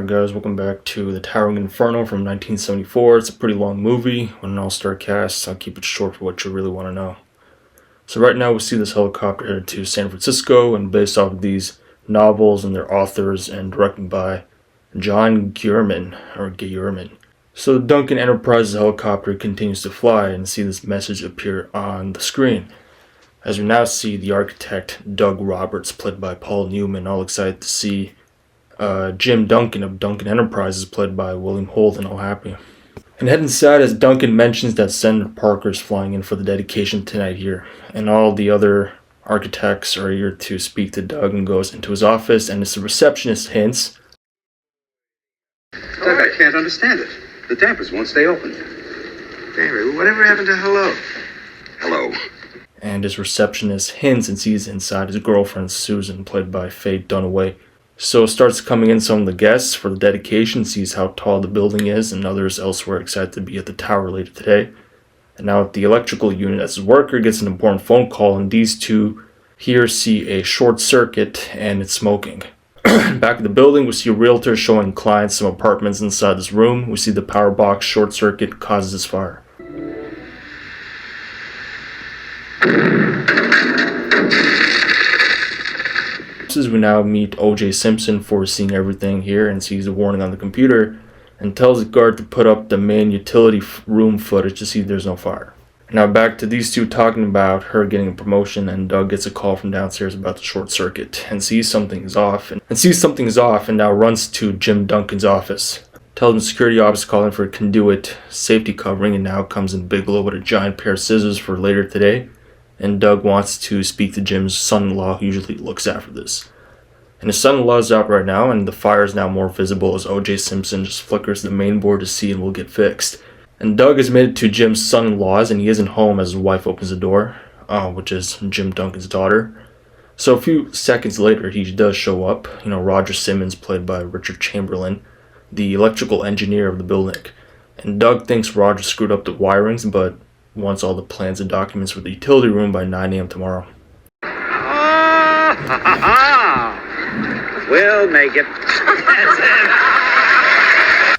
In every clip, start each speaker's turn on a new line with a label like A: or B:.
A: Alright guys, welcome back to the Towering Inferno from 1974. It's a pretty long movie with an all-star cast, so I'll keep it short for what you really want to know. So right now we see this helicopter headed to San Francisco, and based off of these novels and their authors and directed by John Guillermin. So the Duncan Enterprises helicopter continues to fly, and see this message appear on the screen. As we now see the architect Doug Roberts, played by Paul Newman, all excited to see Jim Duncan of Duncan Enterprises, played by William Holden, all happy. And head inside as Duncan mentions that Senator Parker is flying in for the dedication tonight here. And all the other architects are eager to speak to Doug, and goes into his office, and as the receptionist hints,
B: Doug, I can't understand it. The dampers won't stay open. Barry, whatever happened to hello? Hello.
A: And his receptionist hints and sees inside his girlfriend Susan, played by Faye Dunaway. So starts coming in some of the guests for the dedication, sees how tall the building is, and others elsewhere excited to be at the tower later today. And now at the electrical unit, as his worker gets an important phone call, and these two here see a short circuit and it's smoking. Back at the building, we see a realtor showing clients some apartments inside this room. We see the power box short circuit causes this fire. We now meet O.J. Simpson for seeing everything here, and sees a warning on the computer and tells the guard to put up the main utility room footage to see there's no fire. Now back to these two talking about her getting a promotion, and Doug gets a call from downstairs about the short circuit and sees something is off and now runs to Jim Duncan's office. Tells him the security officer calling for a conduit safety covering, and now comes in Bigelow with a giant pair of scissors for later today. And Doug wants to speak to Jim's son-in-law, who usually looks after this. And his son-in-law is out right now, and the fire is now more visible as O.J. Simpson just flickers the main board to see and will get fixed. And Doug is made to Jim's son-in-law's, and he isn't home as his wife opens the door, which is Jim Duncan's daughter. So a few seconds later, he does show up. Roger Simmons, played by Richard Chamberlain, the electrical engineer of the building. And Doug thinks Roger screwed up the wirings, but wants all the plans and documents for the utility room by 9 a.m. tomorrow.
B: We'll make it.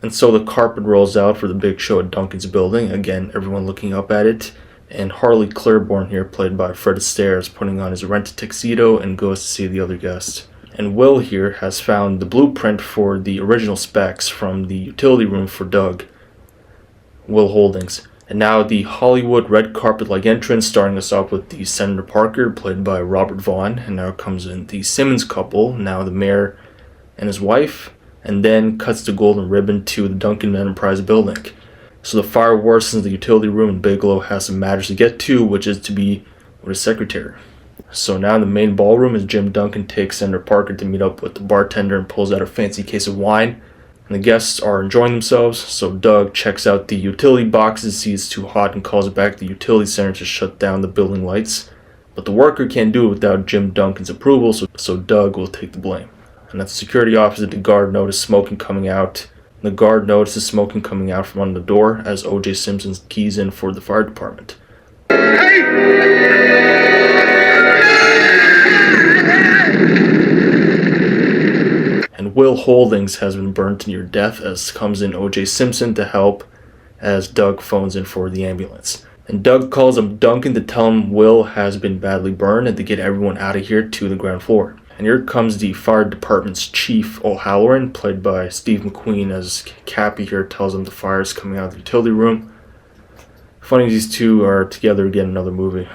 A: And so the carpet rolls out for the big show at Duncan's building. Again, everyone looking up at it. And Harley Claiborne here, played by Fred Astaire, is putting on his rented tuxedo and goes to see the other guests. And Will here has found the blueprint for the original specs from the utility room for Doug. Will Holdings. And now the Hollywood red carpet-like entrance, starting us off with the Senator Parker, played by Robert Vaughn. And now comes in the Simmons couple, now the mayor and his wife. And then cuts the golden ribbon to the Duncan Enterprise building. So the fire worsens the utility room, and Bigelow has some matters to get to, which is to be with his secretary. So now in the main ballroom, as Jim Duncan takes Senator Parker to meet up with the bartender and pulls out a fancy case of wine. And the guests are enjoying themselves, so Doug checks out the utility boxes, sees it's too hot, and calls back the utility center to shut down the building lights. But the worker can't do it without Jim Duncan's approval, so Doug will take the blame. And at the security office, the guard notices smoking coming out. The guard notices smoking coming out from under the door as O.J. Simpson keys in for the fire department. And Will Holdings has been burned to near death as comes in O.J. Simpson to help as Doug phones in for the ambulance. And Doug calls up Duncan to tell him Will has been badly burned and to get everyone out of here to the ground floor. And here comes the fire department's chief, O'Halloran, played by Steve McQueen, as Cappy here tells him the fire is coming out of the utility room. Funny these two are together again in another movie.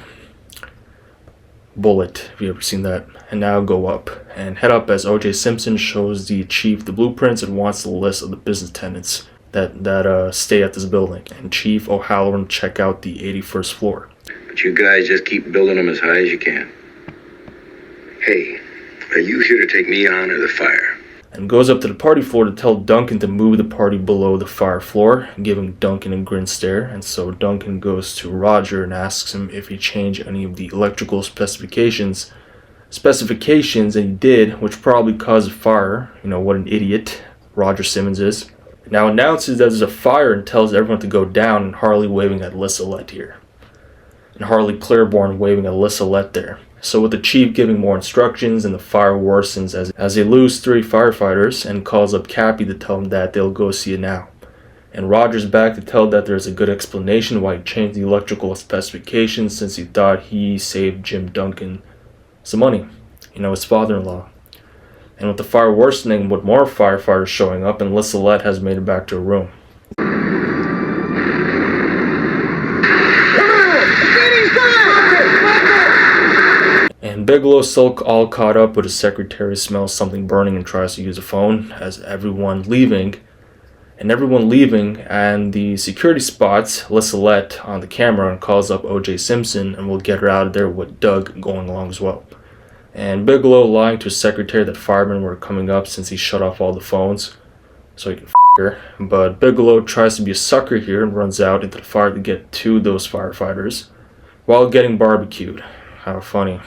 A: Bullet, if you've ever seen that. And now go up and head up as O.J. Simpson shows the chief the blueprints and wants the list of the business tenants that stay at this building. And Chief O'Halloran check out the 81st floor.
C: But you guys just keep building them as high as you can. Hey, are you here to take me on or the fire?
A: And goes up to the party floor to tell Duncan to move the party below the fire floor, giving Duncan a grin stare. And so Duncan goes to Roger and asks him if he changed any of the electrical specifications, and he did, which probably caused a fire. What an idiot Roger Simmons is. Now announces that there's a fire and tells everyone to go down, and Harley waving at Lissalette here. And Harley Claiborne waving at Lissalette there. So with the chief giving more instructions and the fire worsens as they lose 3 firefighters and calls up Cappy to tell him that they'll go see it now. And Roger's back to tell that there's a good explanation why he changed the electrical specifications since he thought he saved Jim Duncan some money, his father-in-law. And with the fire worsening, with more firefighters showing up, and Lissalette has made it back to her room. And Bigelow's still all caught up, but his secretary smells something burning and tries to use a phone as everyone leaving, and the security spots Lissalette on the camera and calls up O.J. Simpson and will get her out of there with Doug going along as well. And Bigelow lying to his secretary that firemen were coming up since he shut off all the phones so he can her. But Bigelow tries to be a sucker here and runs out into the fire to get to those firefighters while getting barbecued. How funny.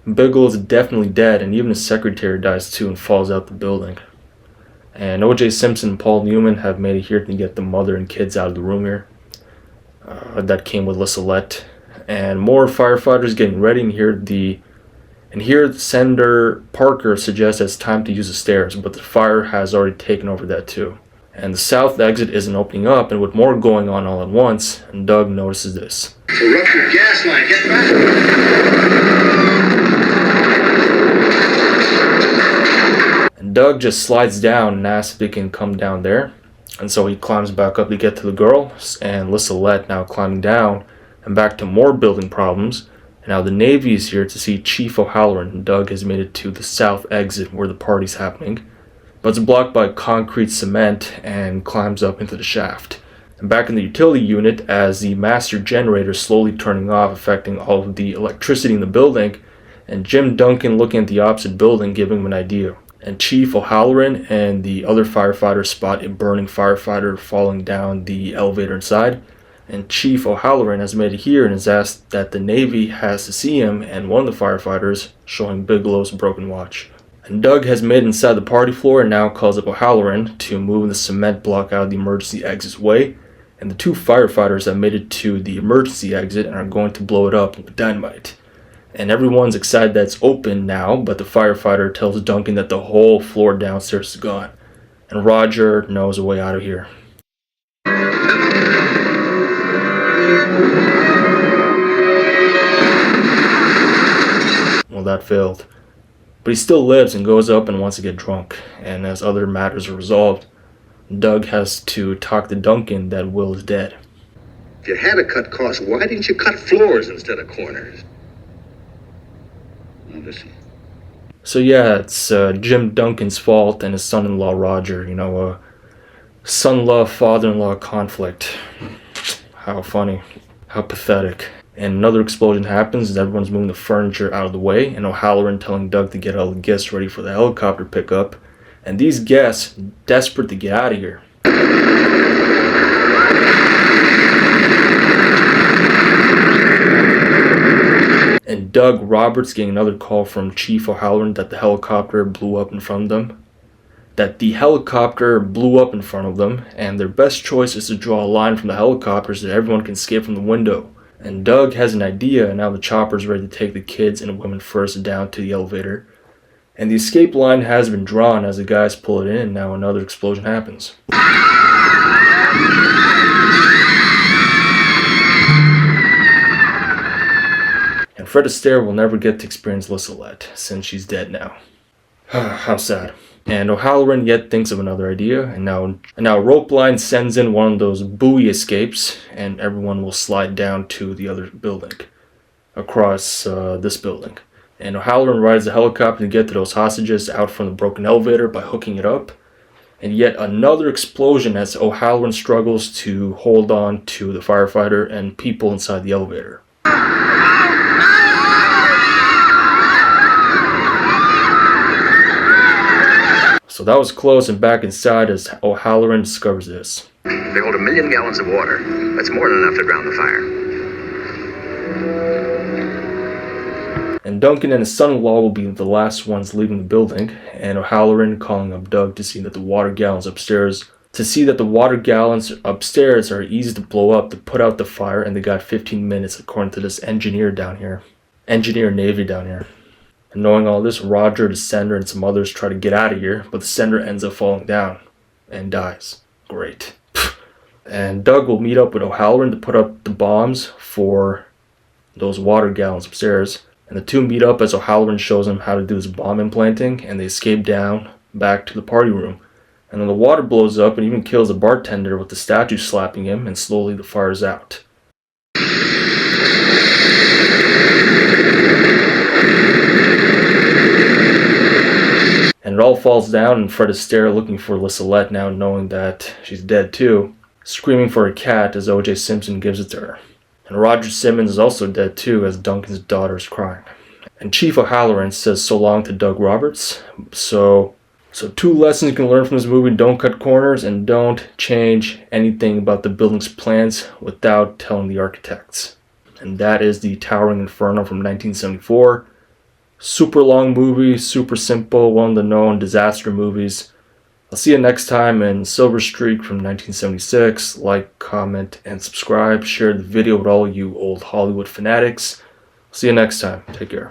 A: Bigelow's definitely dead, and even his secretary dies too and falls out the building. And O.J. Simpson and Paul Newman have made it here to get the mother and kids out of the room here. That came with Lissalette. And more firefighters getting ready, and here Senator Parker suggests it's time to use the stairs, but the fire has already taken over that too. And the south exit isn't opening up, and with more going on all at once, and Doug notices this.
B: It's a ruptured gas line. Get back.
A: And Doug just slides down and asks if he can come down there. And so he climbs back up to get to the girl, and Lissalette now climbing down, and back to more building problems. And now the Navy is here to see Chief O'Halloran, and Doug has made it to the south exit where the party's happening. But it's blocked by concrete cement and climbs up into the shaft. And back in the utility unit, as the master generator is slowly turning off, affecting all of the electricity in the building, and Jim Duncan looking at the opposite building, giving him an idea. And Chief O'Halloran and the other firefighters spot a burning firefighter falling down the elevator inside. And Chief O'Halloran has made it here and has asked that the Navy has to see him and one of the firefighters, showing Bigelow's broken watch. And Doug has made it inside the party floor and now calls up O'Halloran to move the cement block out of the emergency exit's way. And the 2 firefighters have made it to the emergency exit and are going to blow it up with dynamite. And everyone's excited that it's open now, but the firefighter tells Duncan that the whole floor downstairs is gone. And Roger knows a way out of here. Well, that failed. But he still lives and goes up and wants to get drunk. And as other matters are resolved, Doug has to talk to Duncan that Will is dead.
C: If you had to cut costs, why didn't you cut floors instead of corners? Now listen.
A: So yeah, it's Jim Duncan's fault and his son-in-law Roger. Son-in-law, father-in-law conflict. How funny. How pathetic. And another explosion happens as everyone's moving the furniture out of the way, and O'Halloran telling Doug to get all the guests ready for the helicopter pickup. And these guests, desperate to get out of here. And Doug Roberts getting another call from Chief O'Halloran that the helicopter blew up in front of them. And their best choice is to draw a line from the helicopter so that everyone can escape from the window. And Doug has an idea, and now the chopper's ready to take the kids and the women first down to the elevator. And the escape line has been drawn as the guys pull it in, and now another explosion happens. And Fred Astaire will never get to experience Lissalette, since she's dead now. How sad. And O'Halloran yet thinks of another idea, and now Rope Line sends in one of those buoy escapes, and everyone will slide down to the other building, across this building. And O'Halloran rides the helicopter to get to those hostages out from the broken elevator by hooking it up. And yet another explosion as O'Halloran struggles to hold on to the firefighter and people inside the elevator. So that was close, and back inside as O'Halloran discovers this.
C: They hold 1 million gallons of water. That's more than enough to drown the fire.
A: And Duncan and his son-in-law will be the last ones leaving the building, and O'Halloran calling up Doug to see that the water gallons upstairs are easy to blow up to put out the fire, and they got 15 minutes according to this engineer Navy down here. And knowing all this, Roger, the sender, and some others try to get out of here, but the sender ends up falling down and dies. Great. And Doug will meet up with O'Halloran to put up the bombs for those water gallons upstairs. And the two meet up as O'Halloran shows them how to do this bomb implanting, and they escape down back to the party room. And then the water blows up and even kills the bartender with the statue slapping him, and slowly the fire's out. And it all falls down, and Fred Astaire looking for Lissalette now, knowing that she's dead too, screaming for her cat as O.J. Simpson gives it to her. And Roger Simmons is also dead too, as Duncan's daughter is crying. And Chief O'Halloran says so long to Doug Roberts. So 2 lessons you can learn from this movie: don't cut corners and don't change anything about the building's plans without telling the architects. And that is the Towering Inferno from 1974. Super long movie, super simple, one of the known disaster movies. I'll see you next time in Silver Streak from 1976. Like, comment, and subscribe. Share the video with all you old Hollywood fanatics. See you next time. Take care.